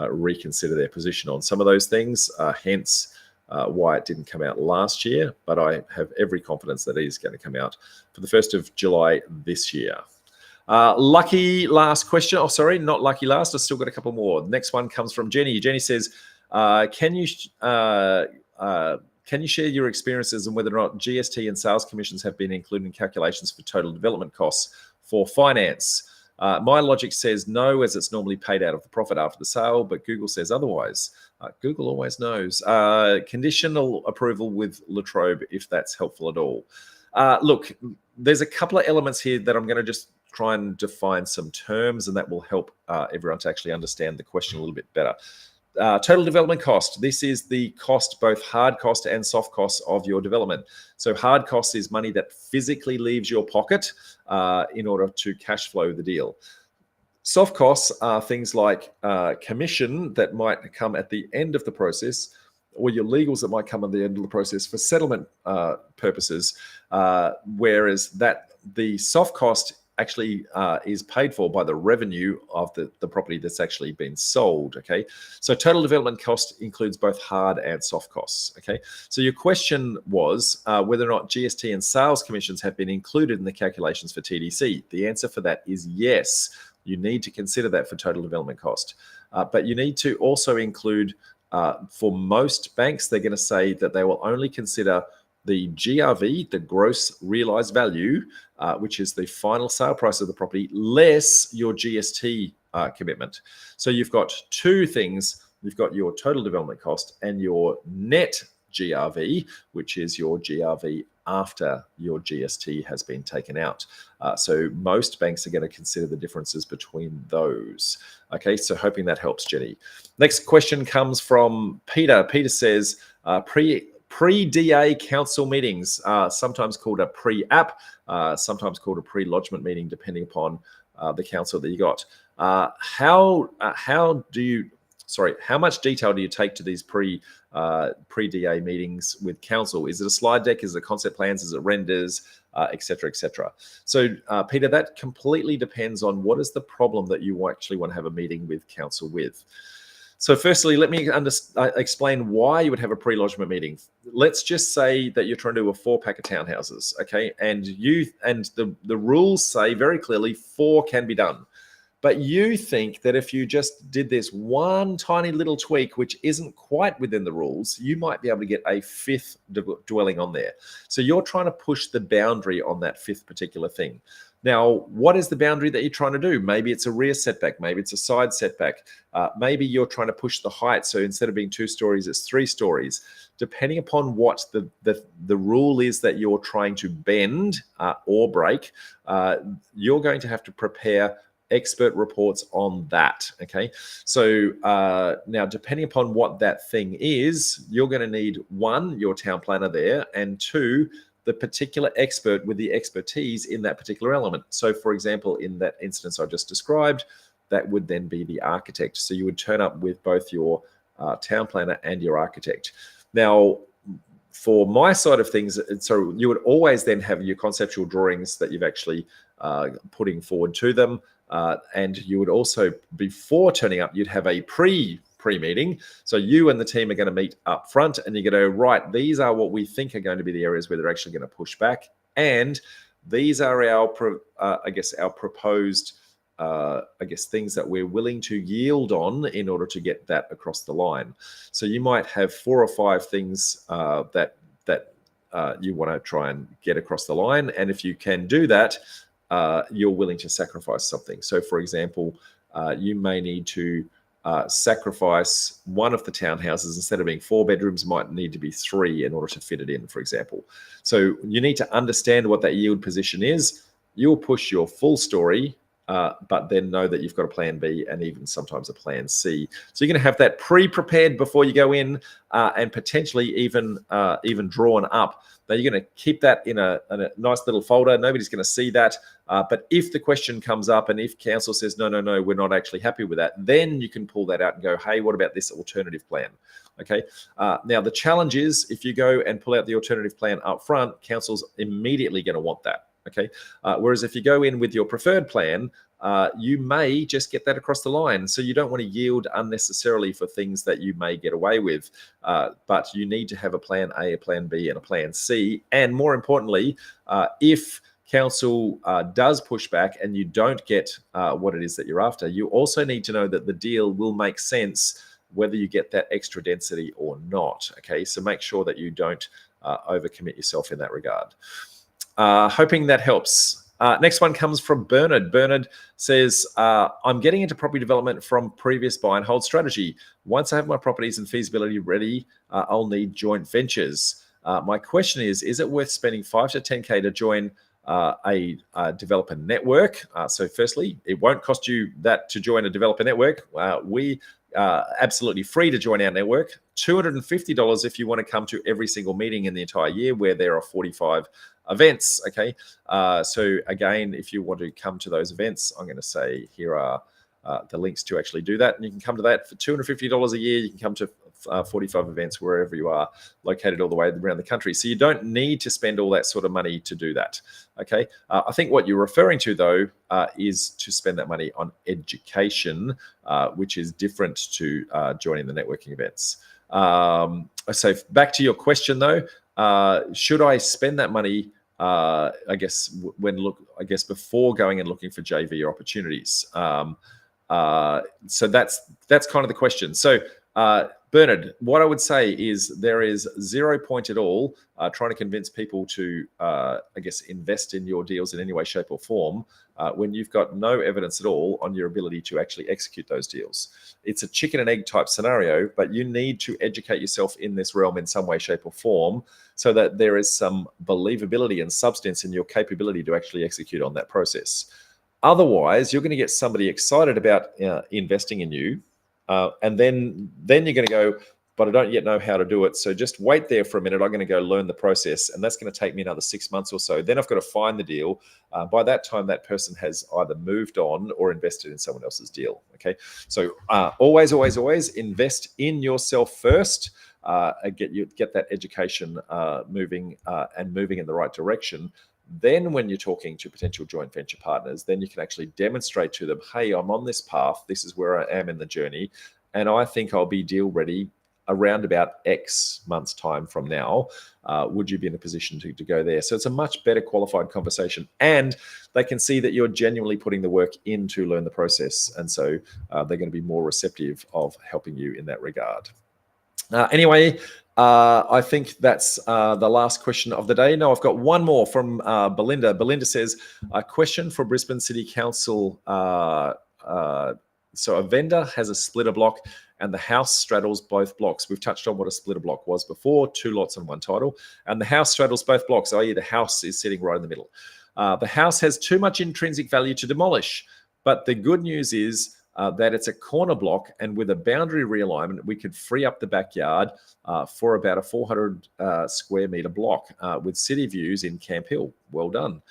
reconsider their position on some of those things, hence why it didn't come out last year, but I have every confidence that it is going to come out for the 1st of July this year. Lucky last question. Oh, sorry, not lucky last. I've still got a couple more. The next one comes from Jenny. Jenny says, can you share your experiences on whether or not GST and sales commissions have been included in calculations for total development costs for finance? My logic says no, as it's normally paid out of the profit after the sale, but Google says otherwise. Google always knows. Conditional approval with Latrobe, if that's helpful at all. Look, there's a couple of elements here that I'm going to just try and define some terms, and that will help everyone to actually understand the question a little bit better. Total development cost. This is the cost, both hard cost and soft costs of your development. So hard cost is money that physically leaves your pocket in order to cash flow the deal. Soft costs are things like commission that might come at the end of the process, or your legals that might come at the end of the process for settlement purposes, whereas the soft cost actually is paid for by the revenue of the property that's actually been sold. Okay, so total development cost includes both hard and soft costs. Okay, so your question was whether or not GST and sales commissions have been included in the calculations for TDC. The answer for that is yes. You need to consider that for total development cost, but you need to also include, for most banks, they're going to say that they will only consider the GRV, the gross realized value, which is the final sale price of the property, less your GST commitment. So you've got two things. You've got your total development cost and your net GRV, which is your GRV after your GST has been taken out. So most banks are going to consider the differences between those. Okay, so hoping that helps, Jenny. Next question comes from Peter. Peter says, pre-DA council meetings, sometimes called a pre-app, sometimes called a pre-lodgement meeting, depending upon the council that you got. How much detail do you take to these pre-DA meetings with council? Is it a slide deck? Is it concept plans? Is it renders, et cetera, et cetera? So, Peter, that completely depends on what is the problem that you actually want to have a meeting with council with. So firstly, let me explain why you would have a pre-lodgement meeting. Let's just say that you're trying to do a 4-pack of townhouses, okay? And the rules say very clearly 4 can be done. But you think that if you just did this one tiny little tweak, which isn't quite within the rules, you might be able to get a 5th dwelling on there. So you're trying to push the boundary on that 5th particular thing. Now, what is the boundary that you're trying to do? Maybe it's a rear setback. Maybe it's a side setback. Maybe you're trying to push the height. So instead of being 2 stories, it's 3 stories. Depending upon what the rule is that you're trying to bend or break, you're going to have to prepare expert reports on that. Okay, so now depending upon what that thing is, you're going to need 1, your town planner there, and 2, the particular expert with the expertise in that particular element. So for example, in that instance I just described, that would then be the architect. So you would turn up with both your town planner and your architect. Now, for my side of things, so you would always then have your conceptual drawings that you've actually putting forward to them. And you would also, before turning up, you'd have a pre-meeting. So you and the team are going to meet up front, and you're going to right, these are what we think are going to be the areas where they're actually going to push back. And these are our proposed things that we're willing to yield on in order to get that across the line. So you might have 4 or 5 things that you want to try and get across the line. And if you can do that, you're willing to sacrifice something. So for example, you may need to sacrifice one of the townhouses. Instead of being 4 bedrooms, might need to be 3 in order to fit it in, for example. So you need to understand what that yield position is. You'll push your full story but then know that you've got a plan B and even sometimes a plan C. So you're going to have that pre-prepared before you go in, and potentially even drawn up. Now you're going to keep that in a nice little folder. Nobody's going to see that. But if the question comes up and if council says, no, we're not actually happy with that, then you can pull that out and go, hey, what about this alternative plan? Okay. Now the challenge is if you go and pull out the alternative plan up front, council's immediately going to want that. Okay. Whereas if you go in with your preferred plan, you may just get that across the line. So you don't want to yield unnecessarily for things that you may get away with. But you need to have a plan A, a plan B, and a plan C. And more importantly, if council does push back and you don't get what it is that you're after, you also need to know that the deal will make sense whether you get that extra density or not. Okay, so make sure that you don't overcommit yourself in that regard. Hoping that helps. Next one comes from Bernard. Bernard says, I'm getting into property development from previous buy and hold strategy. Once I have my properties and feasibility ready, I'll need joint ventures. My question is it worth spending 5 to 10K to join a developer network? So firstly, it won't cost you that to join a developer network. We absolutely free to join our network. $250 if you want to come to every single meeting in the entire year, where there are 45 events. Okay. So again, if you want to come to those events, I'm going to say here are the links to actually do that. And you can come to that for $250 a year. You can come to 45 events wherever you are located all the way around the country. So you don't need to spend all that sort of money to do that. Okay. I think what you're referring to though is to spend that money on education, which is different to joining the networking events. So back to your question though, should I spend that money? I guess before going and looking for JV opportunities. So that's kind of the question. So Bernard, what I would say is there is 0 point at all trying to convince people to, invest in your deals in any way, shape, or form when you've got no evidence at all on your ability to actually execute those deals. It's a chicken and egg type scenario, but you need to educate yourself in this realm in some way, shape, or form so that there is some believability and substance in your capability to actually execute on that process. Otherwise, you're going to get somebody excited about investing in you, and then you're going to go, but I don't yet know how to do it. So just wait there for a minute. I'm going to go learn the process, and that's going to take me another 6 months or so. Then I've got to find the deal. By that time, that person has either moved on or invested in someone else's deal. Okay, so always invest in yourself first. Get that education moving in the right direction. Then when you're talking to potential joint venture partners, then you can actually demonstrate to them, hey, I'm on this path. This is where I am in the journey. And I think I'll be deal ready around about X months time from now. Would you be in a position to go there? So it's a much better qualified conversation, and they can see that you're genuinely putting the work in to learn the process. And so they're going to be more receptive of helping you in that regard. Anyway, I think that's the last question of the day. No, I've got one more from Belinda. Belinda says, a question for Brisbane City Council. So a vendor has a splitter block and the house straddles both blocks. We've touched on what a splitter block was before, 2 lots on one title. And the house straddles both blocks, i.e. the house is sitting right in the middle. The house has too much intrinsic value to demolish. But the good news is that it's a corner block, and with a boundary realignment, we could free up the backyard for about a 400 square metre block with city views in Camp Hill. Well done.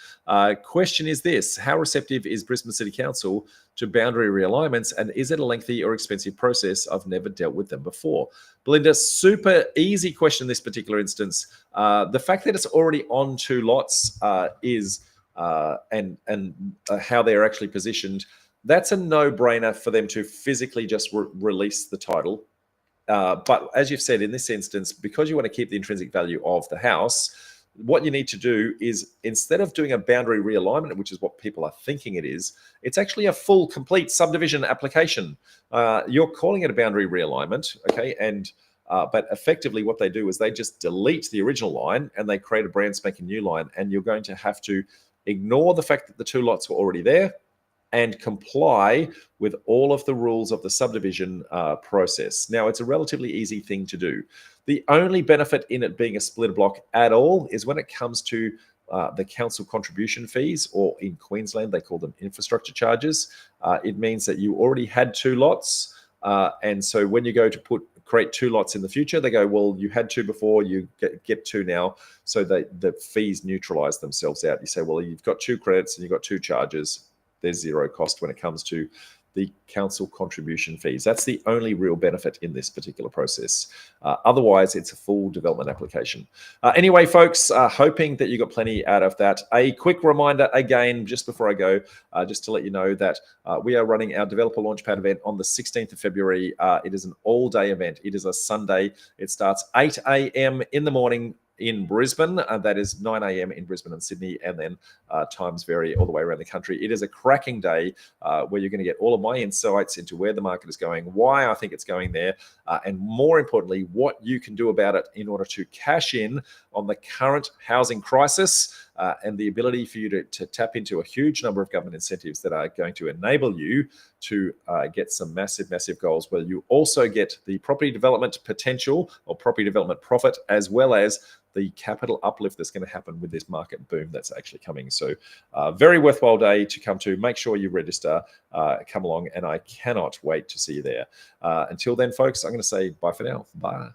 Question is this: how receptive is Brisbane City Council to boundary realignments, and is it a lengthy or expensive process? I've never dealt with them before. Belinda, super easy question in this particular instance. The fact that it's already on 2 lots and how they're actually positioned, that's a no-brainer for them to physically just release the title. But as you've said, in this instance, because you want to keep the intrinsic value of the house, what you need to do is, instead of doing a boundary realignment, which is what people are thinking it is, it's actually a full, complete subdivision application. You're calling it a boundary realignment, okay? But effectively what they do is they just delete the original line and they create a brand spanking new line, and you're going to have to ignore the fact that the 2 lots were already there and comply with all of the rules of the subdivision process. Now, it's a relatively easy thing to do. The only benefit in it being a splitter block at all is when it comes to the council contribution fees, or in Queensland, they call them infrastructure charges. It means that you already had 2 lots. And so when you go to create 2 lots in the future, they go, well, you had 2 before, you get 2 now. So the fees neutralize themselves out. You say, well, you've got 2 credits and you've got 2 charges. There's 0 cost when it comes to the council contribution fees. That's the only real benefit in this particular process. Otherwise, it's a full development application. Anyway, folks, hoping that you got plenty out of that. A quick reminder again, just before I go, just to let you know that we are running our Developer Launchpad event on the 16th of February. It is an all-day event. It is a Sunday. It starts 8 a.m. in the morning in Brisbane. That is 9 a.m. in Brisbane and Sydney, and then times vary all the way around the country. It is a cracking day where you're going to get all of my insights into where the market is going, why I think it's going there, and more importantly, what you can do about it in order to cash in on the current housing crisis, and the ability for you to tap into a huge number of government incentives that are going to enable you to get some massive, massive goals, where you also get the property development potential or property development profit, as well as the capital uplift that's going to happen with this market boom that's actually coming. So very worthwhile day to come to. Make sure you register, come along, and I cannot wait to see you there. Until then, folks, I'm going to say bye for now. Bye.